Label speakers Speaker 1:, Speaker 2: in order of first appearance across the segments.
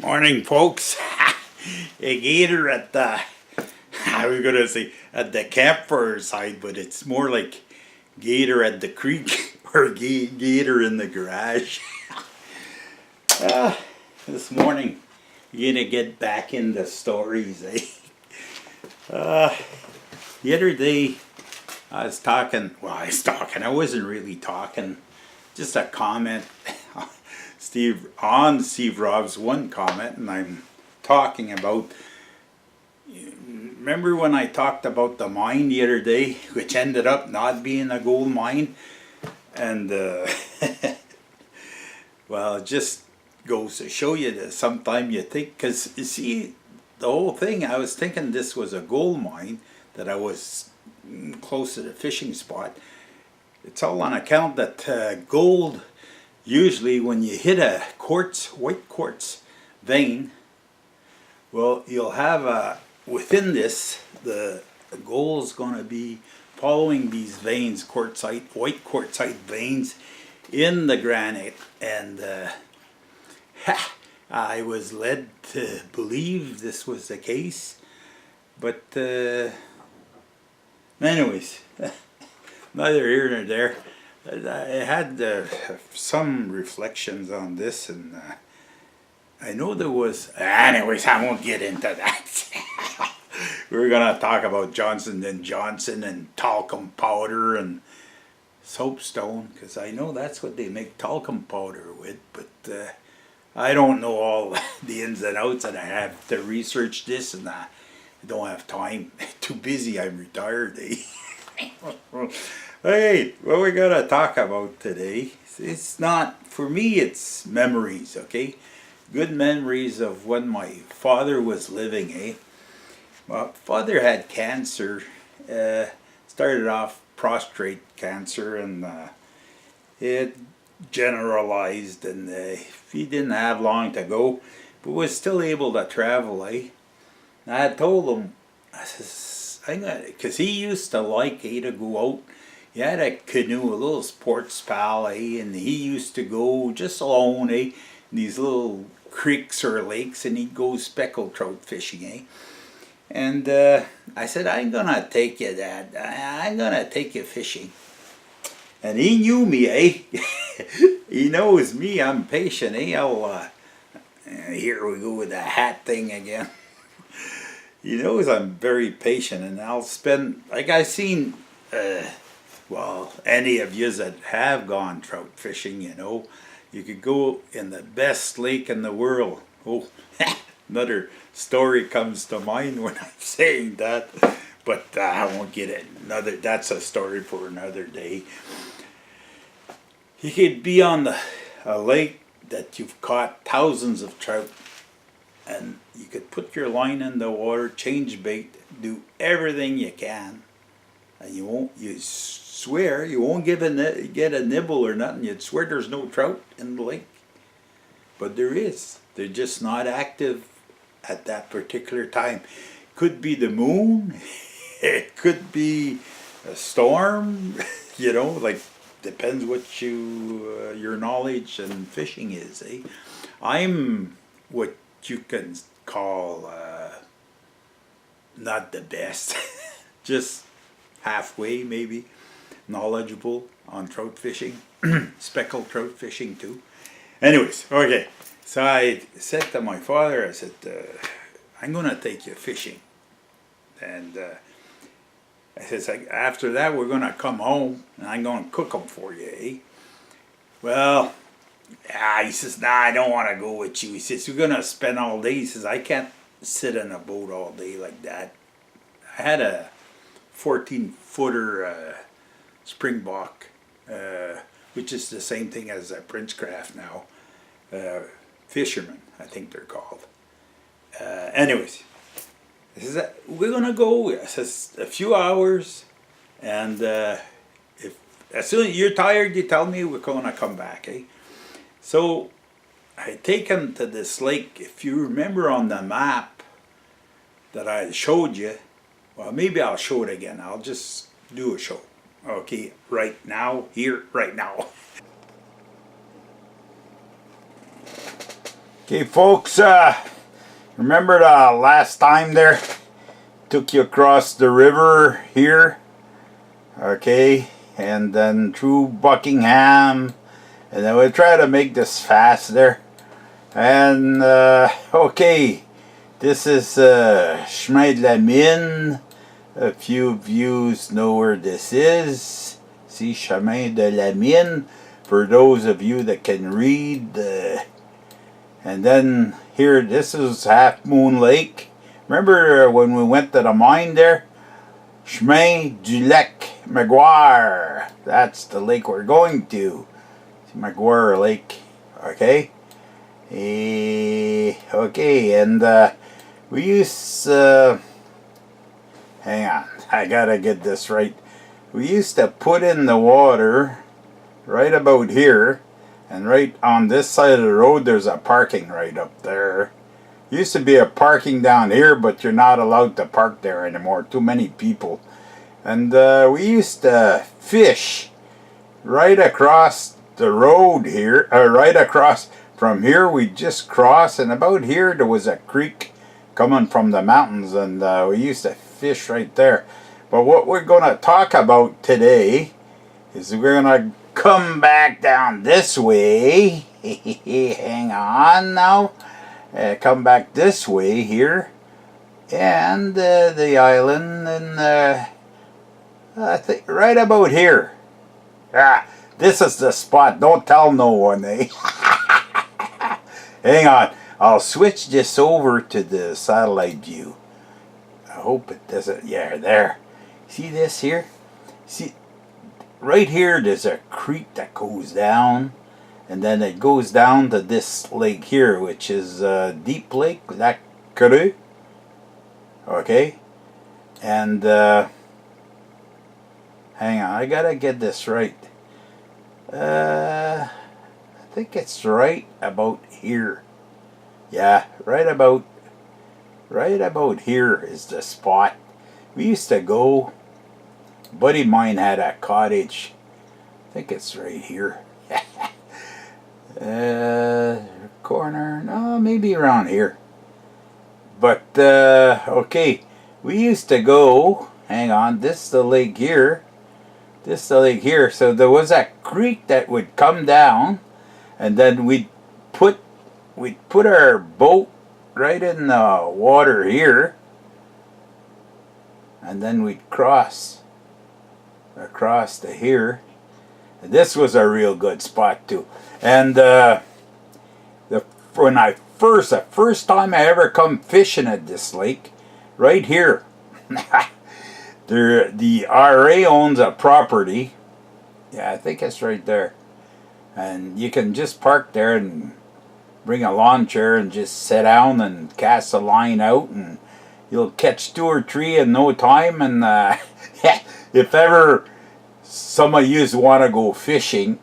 Speaker 1: Morning, folks. A gator at the, I was going to say at the campfire side, but it's more like gator at the creek or gator in the garage. This morning, you're going to get back into stories, eh? The other day, I wasn't really talking, just a comment. Steve Rob's one comment, and I'm talking about, remember when I talked about the mine the other day, which ended up not being a gold mine, and well, it just goes to show you that sometimes you think, because you see, the whole thing, I was thinking this was a gold mine, that I was close to the fishing spot. It's all on account that gold, usually when you hit a white quartz vein, well, you'll have within this, the gold's going to be following these veins, white quartzite veins in the granite. And I was led to believe this was the case. But anyways, neither here nor there. I had some reflections on this, and I know there was. Anyways, I won't get into that. We're gonna talk about Johnson & Johnson and talcum powder and soapstone, because I know that's what they make talcum powder with. But I don't know all the ins and outs, and I have to research this, and I don't have time. Too busy. I'm retired. Eh? Hey, what we're gonna talk about today, it's not, for me it's memories, okay? Good memories of when my father was living, eh? My father had cancer, started off prostate cancer, and it generalized, and he didn't have long to go, but was still able to travel, eh? And I had told him, I says, because he used to like, eh, to go out. He had a canoe, a little sports pal, eh, and he used to go just alone, eh, in these little creeks or lakes, and he'd go speckled trout fishing, eh. And I said, I'm gonna take you, Dad. I'm gonna take you fishing. And he knew me, eh. He knows me. I'm patient, eh. Here we go with the hat thing again. He knows I'm very patient, and I'll spend, like I've seen, well, any of you that have gone trout fishing, you know, you could go in the best lake in the world. Oh, another story comes to mind when I'm saying that, but I won't get it. That's a story for another day. You could be on a lake that you've caught thousands of trout, and you could put your line in the water, change bait, do everything you can, and you swear you won't get a nibble or nothing. You'd swear there's no trout in the lake, but there is. They're just not active at that particular time. Could be the moon, it could be a storm, you know, like, depends what your knowledge and fishing is, eh? I'm what you can call not the best, just halfway maybe knowledgeable on trout fishing, speckled trout fishing too. Anyways, okay, so I said to my father, I said, I'm gonna take you fishing, and I says, after that we're gonna come home and I'm gonna cook them for you, eh? Well, he says, nah, I don't want to go with you. He says, we're going to spend all day. He says, I can't sit in a boat all day like that. I had a 14-footer springbok, which is the same thing as a Princecraft now. Fishermen, I think they're called. Anyways, he says, we're going to go. I says, a few hours, and as soon as you're tired, you tell me, we're going to come back, eh? So I take him to this lake. If you remember on the map that I showed you, well, maybe I'll show it again. I'll just do a show. Okay, right now, here, right now. Okay, folks, remember the last time there? Took you across the river here, okay, and then through Buckingham, and then we'll try to make this fast there. And, okay, this is Chemin de la Mine. A few of you know where this is. See, Chemin de la Mine, for those of you that can read. And then here, this is Half Moon Lake. Remember when we went to the mine there? Chemin du Lac Maguire. That's the lake we're going to. Maguire Lake. Okay? Okay, and we use... hang on, I gotta get this right. We used to put in the water right about here. And right on this side of the road, there's a parking right up there. Used to be a parking down here, but you're not allowed to park there anymore. Too many people. And we used to fish right across the road here. Right across from here, we just cross. And about here, there was a creek coming from the mountains. And we used to fish right there. But what we're going to talk about today is we're going to come back down this way. Hang on now. Come back this way here. And the island. And I think right about here. Ah, this is the spot. Don't tell no one, eh? Hang on. I'll switch this over to the satellite view. I hope it doesn't. Yeah, there. See this here? See? Right here, there's a creek that goes down, and then it goes down to this lake here, which is Deep Lake, Lac Creux. Okay, and hang on, I gotta get this right. I think it's right about here. Yeah, right about here is the spot. We used to go. A buddy of mine had a cottage. I think it's right here. Corner, no, maybe around here. But, okay, we used to go, hang on, this is the lake here. This is the lake here. So there was a creek that would come down, and then we'd put our boat right in the water here, and then we'd cross across to here. And this was a real good spot too. And the first time I ever come fishing at this lake, right here, the RA owns a property. Yeah, I think it's right there. And you can just park there and bring a lawn chair and just sit down and cast a line out, and you'll catch 2 or 3 in no time. And if ever some of you want to go fishing,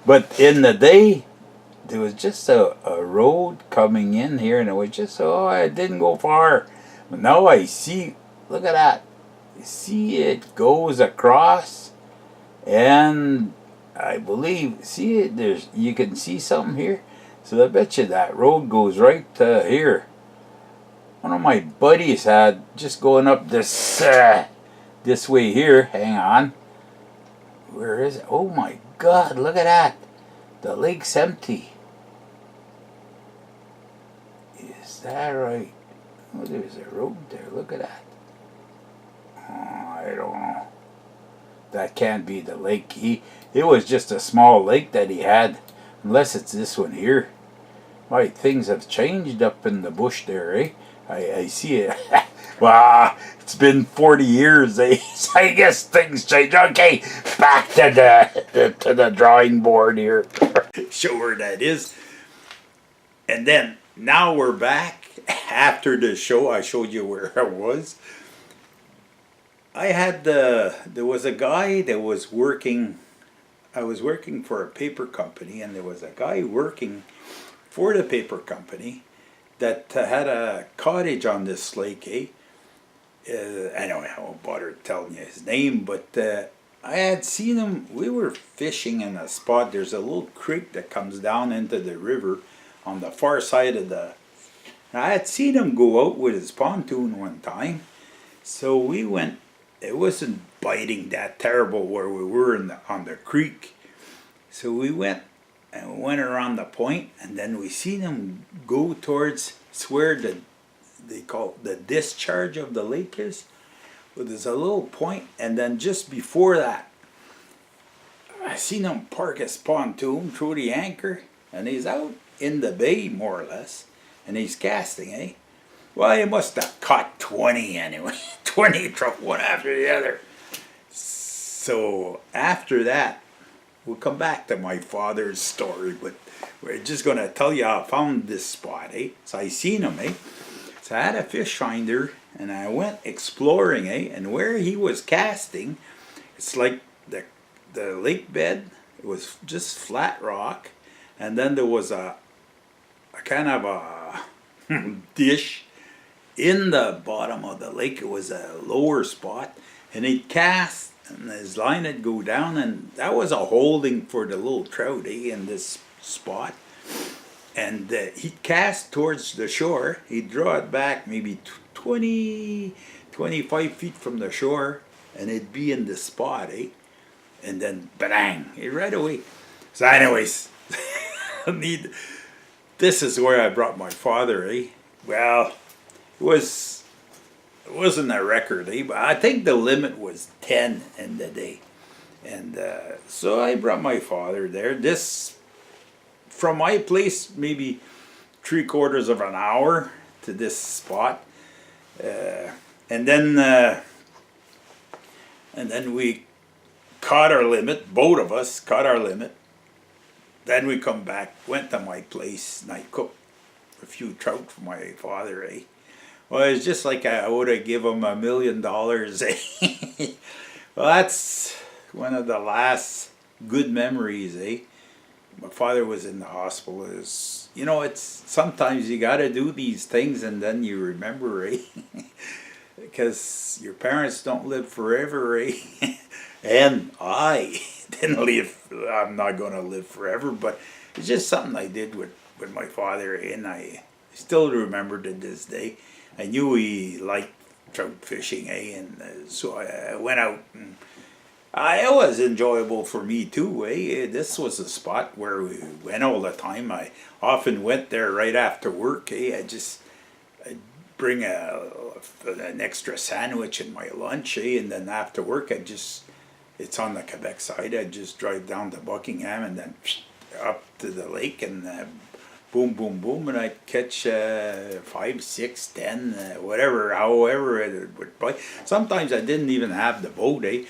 Speaker 1: but in the day, there was just a road coming in here, and it was just, oh, it didn't go far. But now I see, look at that. You see it goes across, and I believe, see it, you can see something here. So I bet you that road goes right to here. One of my buddies had just going up this way here. Hang on. Where is it? Oh my God, look at that. The lake's empty. Is that right? Oh, there's a road there. Look at that. Oh, I don't know. That can't be the lake. It was just a small lake that he had. Unless it's this one here. Why, things have changed up in the bush there, eh? I see it. Well, it's been 40 years, eh? So I guess things change. Okay, back to the drawing board here. Show where that is. And then, now we're back. After the show, I showed you where I was. There was a guy that was working, I was working for a paper company, and there was a guy working for the paper company that had a cottage on this lake, eh? I won't bother telling you his name, but I had seen him. We were fishing in a spot. There's a little creek that comes down into the river on the far side of the. I had seen him go out with his pontoon one time, so we went. It wasn't biting that terrible where we were on the creek, so we went and went around the point, and then we seen him go towards where they call it the discharge of the lake is. Well, there's a little point, and then just before that, I seen him park his pontoon through the anchor, and he's out in the bay more or less, and he's casting, eh? Well, he must have caught 20 anyway, 20 trout, one after the other. So after that, we'll come back to my father's story, but we're just going to tell you how I found this spot, eh? So I seen him, eh? So I had a fish finder, and I went exploring, eh? And where he was casting, it's like the lake bed. It was just flat rock, and then there was a kind of a dish in the bottom of the lake. It was a lower spot, and he'd cast, and his line would go down, and that was a holding for the little trout, eh? In this spot. And he'd cast towards the shore. He'd draw it back maybe 20, 25 feet from the shore, and it'd be in the spot, eh? And then, bang, right away. So anyways, this is where I brought my father, eh? Well, it wasn't a record, eh? But I think the limit was 10 in the day. And so I brought my father there. This, from my place, maybe 3/4 of an hour to this spot, and then we caught our limit. Both of us caught our limit. Then we come back, went to my place, and I cooked a few trout for my father. Eh? Well, it's just like I would have given him $1 million. Eh? Well, that's one of the last good memories. Eh? My father was in the hospital. It's sometimes you got to do these things and then you remember, eh? Because your parents don't live forever, eh? And I didn't live. I'm not going to live forever, but it's just something I did with my father, eh? And I still remember to this day. I knew he liked trout fishing, eh? And so I went out and. It was enjoyable for me too, eh? This was a spot where we went all the time. I often went there right after work, eh? I'd bring an extra sandwich in my lunch, eh? And then after work, it's on the Quebec side, I'd just drive down to Buckingham and then up to the lake and boom, boom, boom, and I'd catch 5, 6, 10, whatever, however it would play. Sometimes I didn't even have the boat, eh?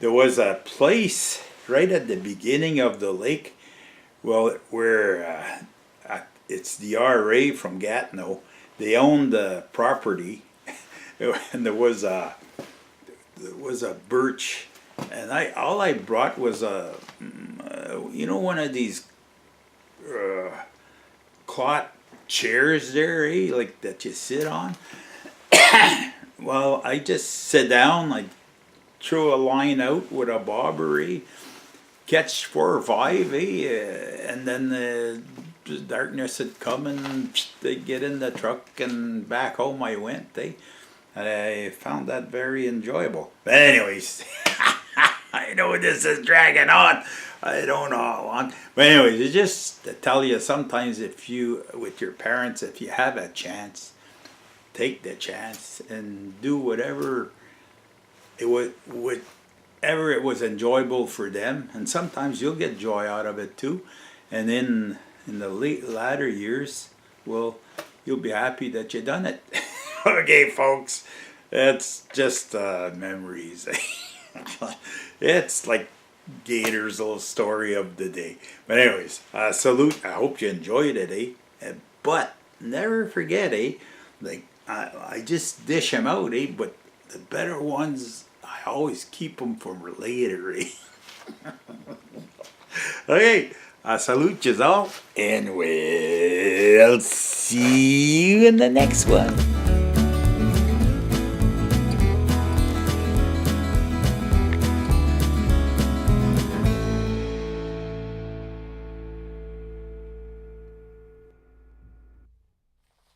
Speaker 1: There was a place right at the beginning of the lake, well, where it's the RA from Gatineau. They owned the property, and there was a birch, and all I brought was one of these cloth chairs there, eh, like that you sit on. Well, I just sit down, like. Throw a line out with a bobber, eh? Catch 4 or 5, eh? And then the darkness had come and they'd get in the truck and back home I went, eh? And I found that very enjoyable. But anyways, I know this is dragging on. I don't know how long. But anyways, it's just to tell you, sometimes with your parents, if you have a chance, take the chance and do whatever whatever it was enjoyable for them, and sometimes you'll get joy out of it too. And in the latter years, well, you'll be happy that you done it. Okay, folks, it's just memories. It's like Gator's little story of the day. But anyways, salute. I hope you enjoyed it, eh? But never forget, eh? Like I just dish them out, eh? But the better ones, I always keep them for later, eh? Okay, I salute you all, and we'll see you in the next one.